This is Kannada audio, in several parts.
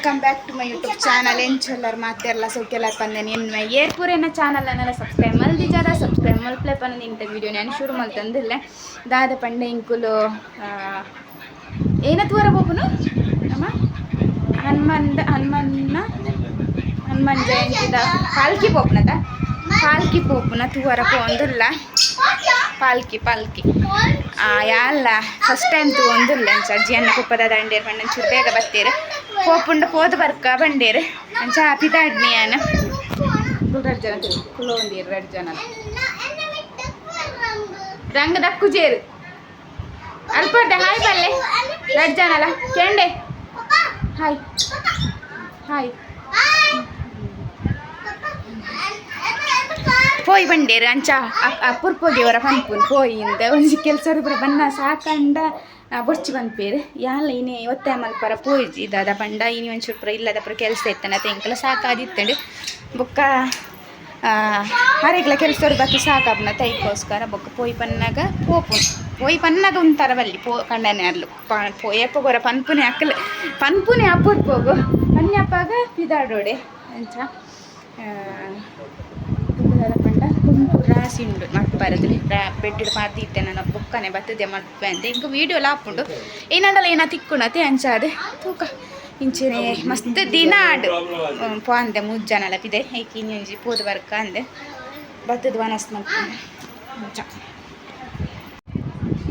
welcome back to my YouTube channel ಎಂಚೊಲ್ಲರ್ ಮಾತೆರ್ಲ ಸೌಖ್ಯಲರ್ ಪಂದೆನಿ ಎನ್ಮೆ ಏರ್ಪುರೆನ ಚಾನಲ್ ಅನ್ನೆಲ್ಲ ಸಬ್ಸ್ಕ್ರೈಬ್ ಮಲ್ದಿಜಾರ ಸಬ್ಸ್ಕ್ರೈಬ್ ಮಲ್ಪ್ಲೆ ಪನ್ನದು ಇಂಥ ವೀಡಿಯೋ ನಾನು ಶುರು ಮಲ್ತಂದಿಲ್ಲ ದಾದ ಪಂಡೆ ಇಂಕುಲು ಏನತ್ತು ವರ ಬೋಪುನು ನಮ್ಮ ಹನುಮನ್ ಜಯಂತಿದ ಪಾಲ್ಕಿ ಪೋಪುನ ತೂವರ ಪೋಂದುಲ್ಲ ಪಾಲ್ಕಿ ಯಾಲ್ಲ ಫಸ್ಟ್ ಟೈಮ್ ತೂಂದುಲ್ಲ ಅಂಚ ಅಜ್ಜಿಯನ್ನ ಕುಪ್ಪದ ದಂಡೇರು ಪಂಡ ಚೂರು ಬೇಗ ಬತ್ತೇರು ಪೋಪುಂಡ ಪೋದು ಬರ್ಕ ಬಂಡೇರು ಅಂಚ ಪಿದಾಡ್ನಿ ಯಾನ ಕುಲ್ರಡ್ ಜನ ಕುಲೋಂದಿರು 2 ಜನ ರಂಗ ದಕ್ಕುಜೇರು ಅಲ್ಪರ್ದೆ ಹಾಯ್ ಬಲ್ಲೆ 2 ಜನಲ ಕೆಂಡೆ ಹಾಯ್ ಪೋಯ್ ಬಂಡೇರು ಅಂಚ ಪುರ್ಪೋಗಿವರ ಪನ್ಪುನ್ ಪೋಯಿಂದ ಒಂಜಿ ಕೆಲಸರು ಪೂರ ಬನ್ನ ಸಾಕಂಡ ಬೊರ್ಚಿ ಬಂದ್ಪೇರು ಯಾಲ ಇನಿ ಒತ್ತಾಯ ಮಲ್ಪರ ಪೋಯ್ಜಿ ಇದಾದ ಪಂಡ ಇನಿ ಒಂಚೂರು ಪೂರ ಇಲ್ಲದ ಪೂರ ಕೆಲಸ ಇತ್ತನ ತೆಂಕಲ ಸಾಕಾದಿತ್ತಂಡು ಬೊಕ್ಕ ಹರೇಗ್ಲ ಕೆಲಸರು ಬಾಕಿ ಸಾಕಾಪುನ ತೈಕೋಸ್ಕರ ಬೊಕ್ಕ ಪೋಯ್ ಪನ್ನಾಗ ಪೋಯ್ ಪನ್ನಾಗ ಉಂತಾರ ಬಲ್ಲಿ ಕಂಡನೆ ಅರ್ಲು ಪೋಯಪ್ಪಗೋರ ಪನ್ಪುನೆ ಅಕ್ಕಲೆ ಪನ್ಪುನೆ ಅಪ್ಪುರ್ಪೋಗು ಪನ್ಯಪ್ಪಾಗ ಪಿದಾಡೋಡೆ ಅಂಚ ಪಂಡ ಕುಂಟು ರಾಸಿ ಉಂಡು ಮಟ್ಪರದಲ್ಲಿ ಬೆಡ್ಡಿಡು ಪಾರ್ದಿತ್ತೆ ನಾನು ಬೊಕ್ಕನೆ ಬರ್ತದೆ ಮಟ್ಪೆ ಅಂತ ಇಂಕ ವೀಡಿಯೋಲ ಹಾಪುಂಡು ಏನಂಡಲ್ಲ ಏನ ತಿಕ್ಕುಣತೆ ಅಂಚಾದೆ ತೂಕ ಇಂಚಿನ ಮಸ್ತ್ ದಿನ ಆಡು ಪೋಂದೆ 3 ಜನಲ ಪಿದೆ ಏಕೆ ಇನ್ನೊಂಜಿ ಪೋದು ಬರ್ಕ ಅಂದೆ ಬತ್ತದ ವನಸ್ ಮಲ್ಪುಂಡು ಅಂಚ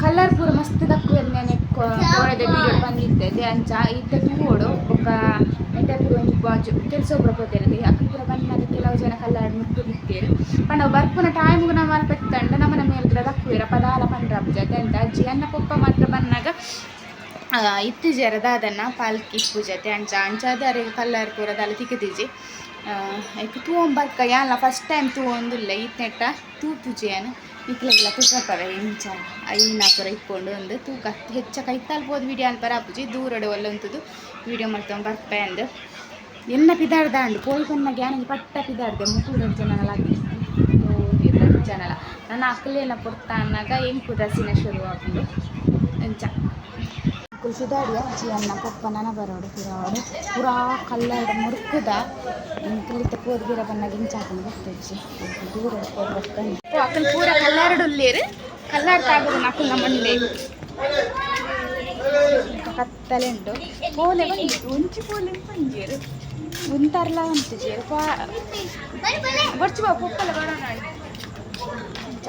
ಕಲರ್ ಪೂರ ಮಸ್ತ್ ದಕ್ಕುವೆರ್ನೆ ಕೋಳದ ವೀಡಿಯೋ ಬಂದಿದ್ದೆ ಅಂಚ ಇದ್ದ ತೂಡು ಬೊಕ್ಕ ಎಂಟ ಪೂರ ಒಂಜಿ ಬಾಜು ಕೆಲಸ ಪೂರ ಪೋತೆರದೆ ಅಕ್ಕ ಪೂರ ಬನ್ನಾಗ ಕೆಲವು ಜನ ಕಲ್ಲರ್ ಮುಟ್ಟು ಬಿತ್ತೇರು ಪಂಡ ಬರ್ಪುನ ಟೈಮ್ಗು ನಾವು ಅಲ್ಲಿ ಬೆತ್ತಂಡ ನಮ್ಮನ ಮೇಲ್ಪುರ ದಕ್ಕುವೆರ ಪದಾಲ ಪಂಡ್ರಪ್ಪ ಜೊತೆ ಅಂತ ಅಜ್ಜಿ ಅನ್ನ ಪಪ್ಪ ಮಾತ್ರ ಬನ್ನಾಗ ಇತ್ತು ಜರದ ಅದನ್ನು ಪಾಲ್ಕಿ ಪೂಜತೆ ಅಂಚಾದ ಅರೆಗೆ ಕಲ್ಲರ್ ಪೂರ ದಾಲ ತಿಕ್ಕದಿಜಿ ಐಕ್ ತೂಂಬರ್ಕ ಯಾಲ ಫಸ್ಟ್ ಟೈಮ್ ತೂವೊಂದುಲ್ಲ ಇತ್ನೆಟ್ಟ ತೂ ಪೂಜೆಯನ್ನು ಇಕ್ಲೆಲ್ಲ ಪುಷ್ಪರ ಇಂಚ ಐನ ಪುರ ಇಕ್ಕೊಂಡು ಒಂದು ತೂಕ ಹೆಚ್ಚ ಕೈತಾಲ್ಬೋದು ವೀಡಿಯೋ ಅನ್ಪರ ಆಪುಜಿ ದೂರಡೆ ಒಲ್ಲೊಂತದ್ದು ವೀಡಿಯೋ ಮಾಡ್ತೊಂಡು ಬರ್ಪೆ ಅಂದು ಎನ್ನ ಪಿದಾಡ್ದ ಅಂಡು ಪೋಯ್ ಪನ್ನಾಗ ಯಾನಿಗೆ ಪಟ್ಟ ಪಿದಾಡ್ದೆ 2 ಜನಲ 2 ಜನಲ ನನ್ನ ಅಕ್ಕಲೇನ ಪುರ್ತ ಅನ್ನಾಗ ಎಂಕು ದಸಿನ ಶುರು ಹಾಕೊಂಡು ಅಂಚ ಕುಲ್ಸಿದಾಡಿಯ ಅಜ್ಜಿ ಅನ್ನ ಪಪ್ಪ ನನ ಬರೋಡು ಪಿರಾಡು ಪೂರಾ ಕಲ್ಲಡ ಮುರುಕುದ ಇಂಕಲಿತ್ತ ಪೋದು ಬೀರ ಬನ್ನಾಗ ಇಂಚಾಕೊಂಡು ಬರ್ತಜ್ಜಿ ದೂರ ಪೋದು ಬರ್ಕೊಂಡು ಅಕ್ಕಲ್ ಪೂರ ಕಲ್ಲಾರಡು ಉಳ್ಳೇರು ಕಲ್ಲಾಡ್ತಾಗೋದು ಅಕ್ಕಲ್ ನಮ್ಮಂಡೆ ಕತ್ತಲೆ ಉಂಟು ಪೋಲೆ ಬಂದಿತ್ತು ಒಂಚಿ ಪೋಲೆ ಪಂಜೇರು ಉಂತಾರಲ್ಲ ಅಂತಿಜೇರು ಬರ್ಚು ಬಾ ಪಪ್ಪಲ್ಲ ಬರೋಣ ಅಂಚ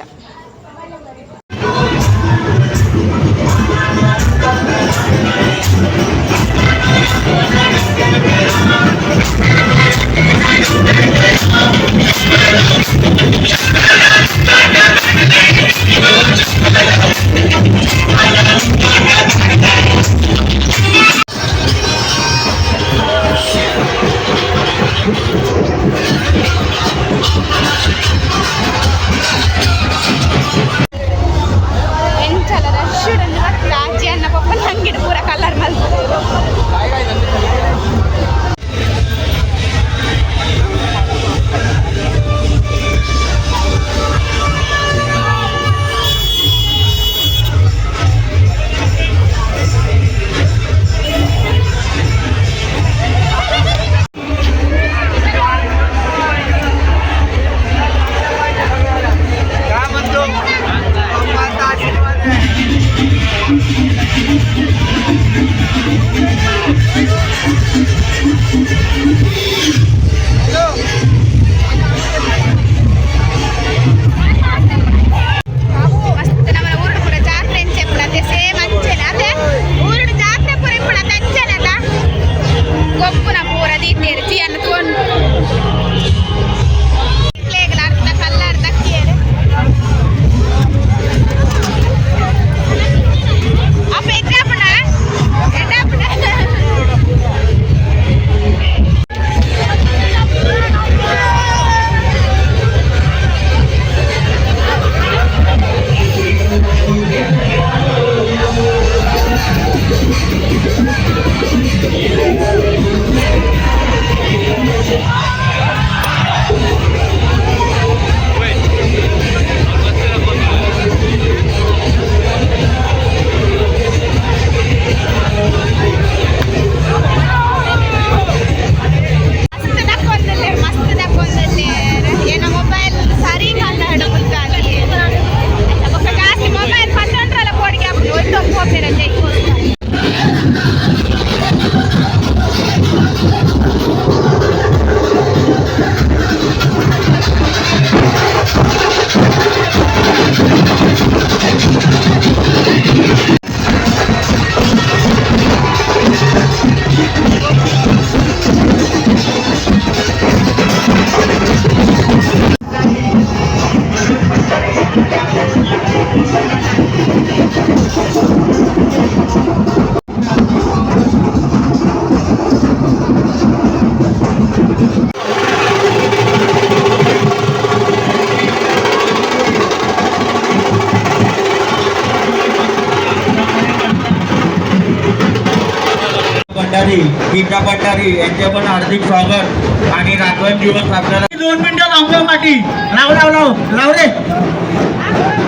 भंडारी गीता भंडारी यांचे पण हार्दिक स्वागत आणि राखण दिवस आपल्याला 2 मिनिटं लावून पाठी लाव रे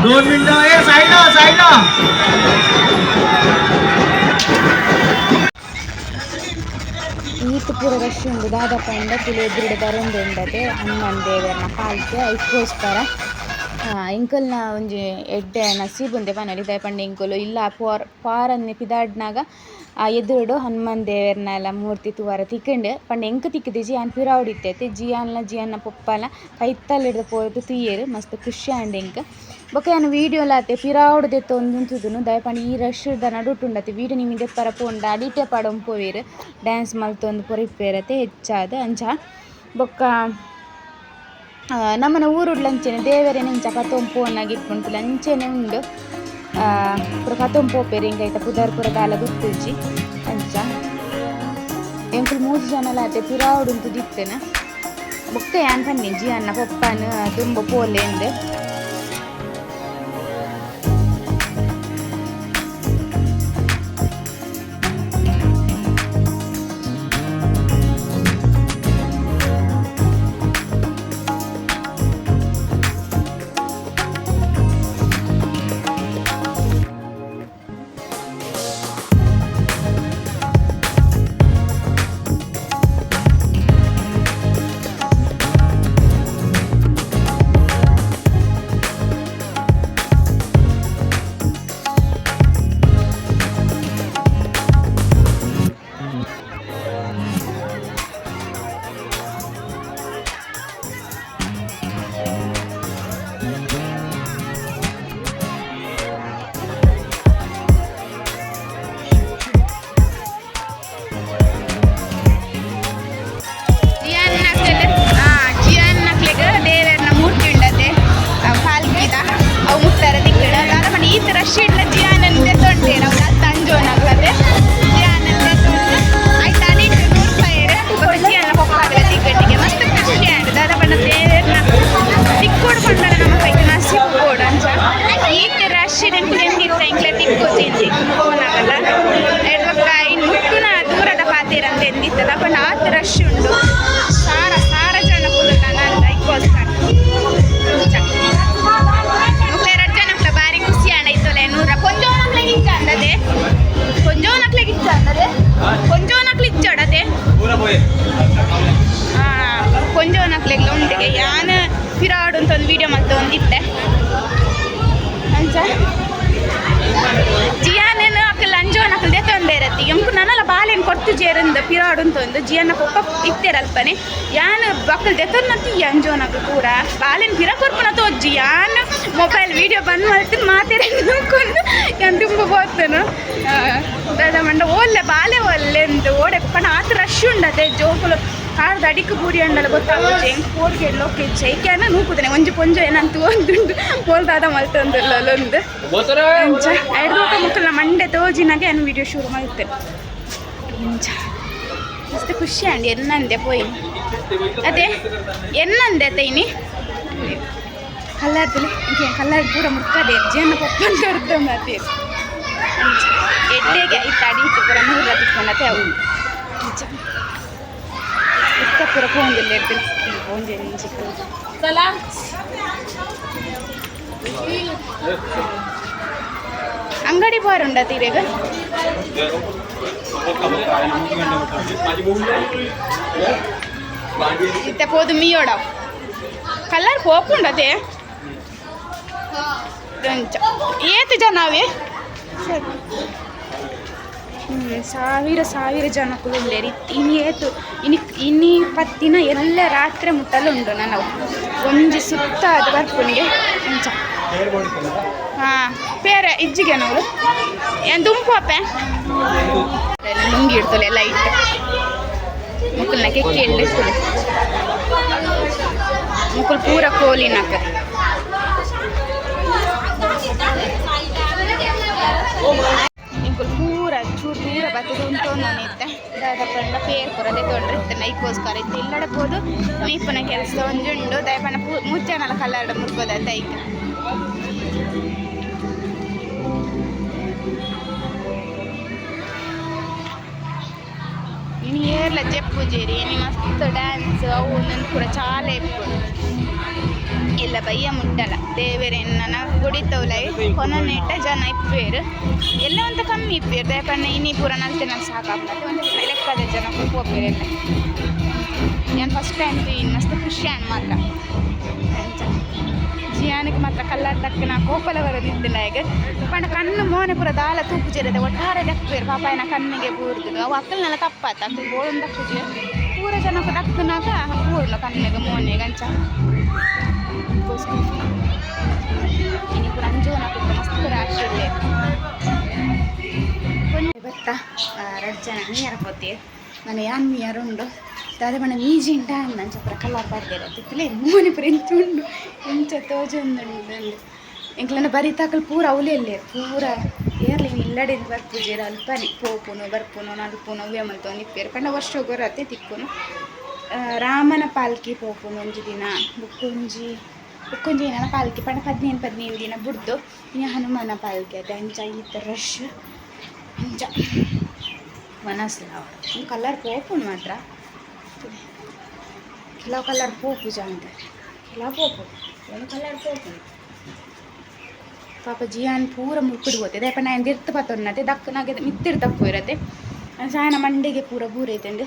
2 मिनिटं साईडला ಈತ ಪೂರ ರಶ್ ಉಂಡು ದಾದಾಪ ಎಂಡಕ್ಕಿಲು ಎದುರುಡು ಬರೊಂದು ಉಂಡತೆ ಹನುಮಾನ್ ದೇವರನ ಪಾಲ್ಕೆ ಅದಕ್ಕೋಸ್ಕರ ಎಂಕಲ್ನ ಒಂಜಿ ಎಡ್ಡೆ ನಸೀಬುಂದೆ ಪನೊಲಿ ದಯಪಂಡ ಎಂಕುಲು ಇಲ್ಲ ಪಾರನ್ನೆ ಪಿದಾಡ್ನಾಗ ಎದುರುಡು ಹನುಮಾನ್ ದೇವರನ ಎಲ್ಲ ಮೂರ್ತಿ ತೂವರ ತಿಕ್ಕಂಡು ಪಂಡ ಎಂಕ ತಿಕ್ಕಿದೆ ಜಿಯಾನ್ ಪಿರಾವುಡಿತ್ತೈತೆ ಜಿಯಾನ್ನ ಪೊಪ್ಪಲ ಕೈತ್ತಲ್ಲಿಡ್ದು ಪೋದು ತುಯ್ಯರು ಮಸ್ತ್ ಖುಷಿ ಆಂಡ್ ಎಂಕ ಬೊಕ ಏನು ವೀಡಿಯೋಲಾತೆ ಪಿರಾವುಡು ದೆತ್ತ ಒಂದುಂತುದುನು ದಯಪಂಡ ಈ ರಶ್ದ ನಡುಟುಂಡತೆ ವೀಡಿಯೋ ನಿಮಗೆ ದೆಪ್ಪರ ಪೋಂಡ ಅಡಿಟೆ ಪಡೊಂ ಪೋವೆರು ಡ್ಯಾನ್ಸ್ ಮಲ್ತೊಂದು ಪೊರಿಪ್ಪೇರತೆ ಹೆಚ್ಚಾದ ಅಂಚ ಬೊಕ್ಕ ನಮ್ಮನ ಊರುಡ್ಲ ಅಂಚೆನೆ ದೇವರೇನೆ ಇಂಚ ಕತೊಂದು ಪೋನಾಗಿ ಇಟ್ಕೊಂತಿಲ್ಲ ಅಂಚೆನೆ ಉಂಡು ಪುರ ಕತೊಂದು ಪೋಪೇರು ಹಿಂಗೈತ ಪುದರ್ಪುರ ದಾಲ ಗುತ್ತುಜ್ಜಿ ಅಂಚ ಎಂಕುಲು 3 ಜನಲಾತೆ ಪಿರಾವುಡುಂತು ದಿತ್ತನ ಬೊಕ್ಕ ಯಾನ್ ಪನ್ನಿ ಜಿಯನ್ನ ಪೊಪ್ಪನ ತುಂಬ ಪೋಲೆಂದು ರಶ್ ಉಂಡು ಸಾರ ಜನ ಕುಲುಕನ ಅಂತ ಇಕ್ಕೋಸ್ಕರ ಮುಕ್ಲೆರ ಜನಕ್ಲ ಬಾರಿ ಖುಷಿ ಆಂಡೈತೊಲೆ ನೂರ ಕೊಂಜೋನಕ್ಲೆಗ್ ಇಚ್ಚ ಅಂದದೆ ಕೊಂಜೋನಕ್ಲೆ ಕೊಂಜೋನಕ್ಲೆಗ್ಲ ಉಂಡಿಗೆ ಯಾನ್ ಪಿರಾಡು ಅಂತ ಒಂದು ವಿಡಿಯೋ ಮತ್ತೆ ಒಂದಿತ್ತೆ ಅಂಚ ಜಿಯಾನೇನು ಅಕ್ಕಲ್ಲ ಅಂಜೋನಕ್ಕಲ್ ದೆತ್ತೊಂದೇರತ್ತಿ ಎಂಕು ನನ್ನಲ್ಲ ಬಾಲೆನ್ ಕೊಟ್ಟು ಜೇರಂದ ಪಿರಾಡು ಅಂತ ಒಂದು ಜಿಯನ್ನ ಪೊಪ್ಪ ಇತ್ತೇರಲ್ಪನೆ ಯಾನ್ ಅಕ್ಕಲ್ ದೆತ್ತೊನ್ನತ್ತಿ ಅಂಜೋನಕ್ಲು ಪೂರ ಬಾಲೆನ್ ಪಿರ ಕೊರ್ಪುನ ತೋಜ್ಜಿ ಯಾನ್ ಮೊಬೈಲ್ ವಿಡಿಯೋ ಬಂದ್ ಮಾಡ್ತೀನಿ ಮಾತೇರೆ ನೋಡ್ಕೊಂಡು ಯಾನ್ ತುಂಬ ಬೋತನು ದಾದ ಮಂಡ ಓಲ್ಲೆ ಬಾಲೆ ಒಲ್ಲೆ ಅಂತ ಓಡೆ ಪಣ ಆತ ರಶ್ ಉಂಡತೆ ಜೋಕುಲು ಕಾರದ ಅಡಿಕೆ ಬೂರಿ ಅಂಡಲ್ಲ ಗೊತ್ತಾಗುತ್ತೆ ಹೆಂಗೆ ಕೋರ್ಗೆ ಎಲ್ಲೋಕೆ ಚೈಕ್ಯಾನ ನೂಕುದೇನೆ ಒಂಜಿ ಪೊಂಜ ಏನಂತ ಒಂದುಂಡು ಬೋಲ್ದಾದ ಮಲ್ತೊಂದಿಲ್ಲ ಅಲ್ಲೊಂದು ಅಂಚ ಎರಡು ಮಕ್ಕಳ ಮಂಡೆ ತೋಜಿನಾಗೆ ನಾನು ವಿಡಿಯೋ ಶುರು ಮಾಡ್ತೇನೆ ಅಂಚ ಮಸ್ತ್ ಖುಷಿ ಅಂಡಿ ಎನ್ನಂದೆ ಪೋಯಿ ಅದೇ ಎನ್ನಂದೆ ತೈನಿ ಕಲ್ಲರ್ದಲ್ಲಿ ಕಲ್ಲರ್ ಪೂರ ಮುಕ್ಕದೆ ಜನ ಪಪ್ಪಂತ ಅರ್ಧಂದು ಅದೇ ಅಂಚ ಎಡ್ಡೆಗೆ ಆಯ್ತು ಅಡಿತು ಪೂರ 100 ತಿಕ್ಕೊಂಡತೆ ಅವು ಅಂಚ ಪೂರ ಫೋನ್ದಲ್ಲಿ ಇರ್ತೀನಿ ಫೋನ್ಜೇರಿ ಚಿಕ್ಕ ಅಂಗಡಿ ಬಾರುಂಡ ತೀರೆಗ ಇತ್ತೆ ಪೋದು ಮೀಯೋಡ ಕಲರ್ ಪೋಪುಂಡತೆ ಏತು ಜನವೇ ಸಾವಿರ ಜನಕ್ಕೂ ಉಂಡೇರಿ ಇನ್ನೇತು ಇನ್ನಿ ಪತ್ತಿನ ಎಲ್ಲ ರಾತ್ರಿ ಮುಟ್ಟಲು ಉಂಡು ನಾನು ಒಂಜಿ ಸುತ್ತ ಅದು ಬರ್ಪುನಿಗೆ ಅಂಚ ಬೇರೆ ಇಜ್ಜಿಗೆ ನಾವು ಏನು ದುಂಪೋಪೆ ಲುಂಗಿ ಇಡ್ತಲೆ ಲೈಟ್ ಮುಕ್ಕಲ್ನ ಕೆಕ್ಕಿ ಎಳ್ಳಿರ್ತದೆ ಮುಕ್ಕಲ್ ಪೂರ ಕೋಲಿನಾಕ ಪೂರ ಚೂರು ದೂರ ಬರ್ತದೆ ಉಂಟೊಂದಿತ್ತೆ ದಾದಪ್ಪನ ಪೇರ್ ಪುರದೆ ತೊಗೊಂಡಿರ್ತಾನೆ ನೈಕೋಸ್ಕರ ಇತ್ತು ಇಲ್ಲಡಬಹುದು ಮೀಪನ ಕೆಲಸ ಒಂಜುಂಡು ದಯಪನ ಮುಚ್ಚನಲ್ಲ ಕಲ್ಲಡ ಮುರ್ಬೋದ ತೈಕ ಪೂಜೇರಿ ಎನಿ ಮಸ್ತ್ ಡ್ಯಾನ್ಸ್ ಅವು ನನ್ನ ಕೂಡ ಚಾಲ ಇಪ್ಪುಡು ಎಲ್ಲ ಬಯ್ಯ ಮುಟ್ಟಲ್ಲ ದೇವೇರೆ ನನ್ನ ಗುಡಿತವಲ ಕೊನೆಟ ಜನ ಇಪ್ಪೇರು ಎಲ್ಲ ಒಂದು ಕಮ್ಮಿ ಇಪ್ಪೇರು ದೇಪಣ್ಣ ಇನ್ನಿ ಪೂರ ನಲ್ತೆ ನಾನು ಸಾಕಾಗ್ತದೆ ಒಂದು ಲೆಕ್ಕದ ಜನ ಹೋಗ್ಬೇರೆ ಎಲ್ಲ ನಾನು ಫಸ್ಟ್ ಟೈಮ್ ಮಸ್ತ್ ಖುಷಿ ಅನ್ ಮಾತ್ರ ಜಿಯಾನಿಗೆ ಮಾತ್ರ ಕಲ್ಲರ್ ದಕ್ಕನ ಕೋಪಲ ಬರೋದಿದ್ದಿಲ್ಲ ಈಗ ಪಂಡ ಕಣ್ಣು ಮೋನೆ ಪೂರ ದಾಲ ತೂಪು ಜೇರಿದೆ ಒಟ್ಟಾರೆ ದಕ್ಕೇರು ಪಾಪಾಯನ ಕಣ್ಣಿಗೆ ಬೂರ್ದು ಅವು ಅಕ್ಕಲ್ನೆಲ್ಲ ತಪ್ಪಾತ ಅಕ್ಕಲ್ ಗೋಳೊಂದು ದಕ್ಕು ಜೇರು ಪೂರ ಜನಕ್ಕೆ ದಕ್ಕನಾಗ ಬೂರ್ಲು ಕಣ್ಣಿಗೆ ಮೋನೆಗೆ ಅಂಚ ಇನಿ ಪೂರ ಅಂಜೋನ ಮಸ್ತ್ ರಾಶಿ ಇಲ್ಲೇ ಗೊತ್ತಾ ರಜ್ಜನ ನೀರು ಹೋಗ್ತೀವಿ ನಾನು ಯಾನ್ ಮೀಯರು ಉಂಡು ಅದೇ ಬಣ್ಣ ಈಜಿ ಉಂಟ ಅಂದ ಚಪ್ರ ಕಲ್ಲರ್ ಬರ್ದಿರ ತಿತ್ತಲೇ ಮೋನೆ ಪುರ ಎಂತ ಉಂಡು ಎಂಚ ತೋಜೊಂದುಂಡು ಎಂಕ್ಲನ್ನ ಬರಿತಾಕಲ್ ಪೂರ ಅವಲೆಯಲ್ಲೇ ಪೂರ ಏರ್ಲಿ ಇಲ್ಲಡಿಂದ ಬರ್ಪುಜೀರ ಅಲ್ಪನೆ ಪೋಪುನು ಬರ್ಪುನು ನಲ್ಪುನು ಅವ್ಯ ಮಲ್ತು ನಿಪ್ಪೇರು ಪಂಡ ವರ್ಷ ಗೊರತ್ತೆ ತಿಕ್ಕುನು ರಾಮನ ಪಾಲ್ಕಿ ಪೋಪುನು ಒಂಜಿ ದಿನ ಬುಕ್ಕೊಂಜಿ ನನ್ನ ಪಾಲ್ಕಿ ಪಂಡ 15 ದಿನ ಬಿಡ್ದು ಇನ್ನು ಹನುಮನ ಪಾಲ್ಕಿ ಅದೇ ಅಂಚ ಈತ ರಶ್ ಅಂಚ ಮನಸ್ಸಿಲ್ಲ ಅವರು ಕಲರ್ ಪೋಪುನು ಮಾತ್ರ ಕೆಲವು ಕಲರ್ ಪೋಪು ಜಾಂತ ಕೆಲವು ಪೋಪು ಒಂದು ಕಲರ್ ಪೋಪು ಪಾಪ ಜಿಯಾನ್ ಪೂರ ಮುಕ್ಕುಡು ಹೋಗ್ತದೆ ಅಪ್ಪ ನಾನು ತಿರ್ತು ಪತ್ತೊನ್ನತೆ ದಕ್ಕನಾಗೆ ಮಿತ್ತಿರ್ ತಪ್ಪು ಇರತ್ತೆ ಸಾಯನ ಮಂಡಿಗೆ ಪೂರ ಬೂರೈತೆ ಅಂದೆ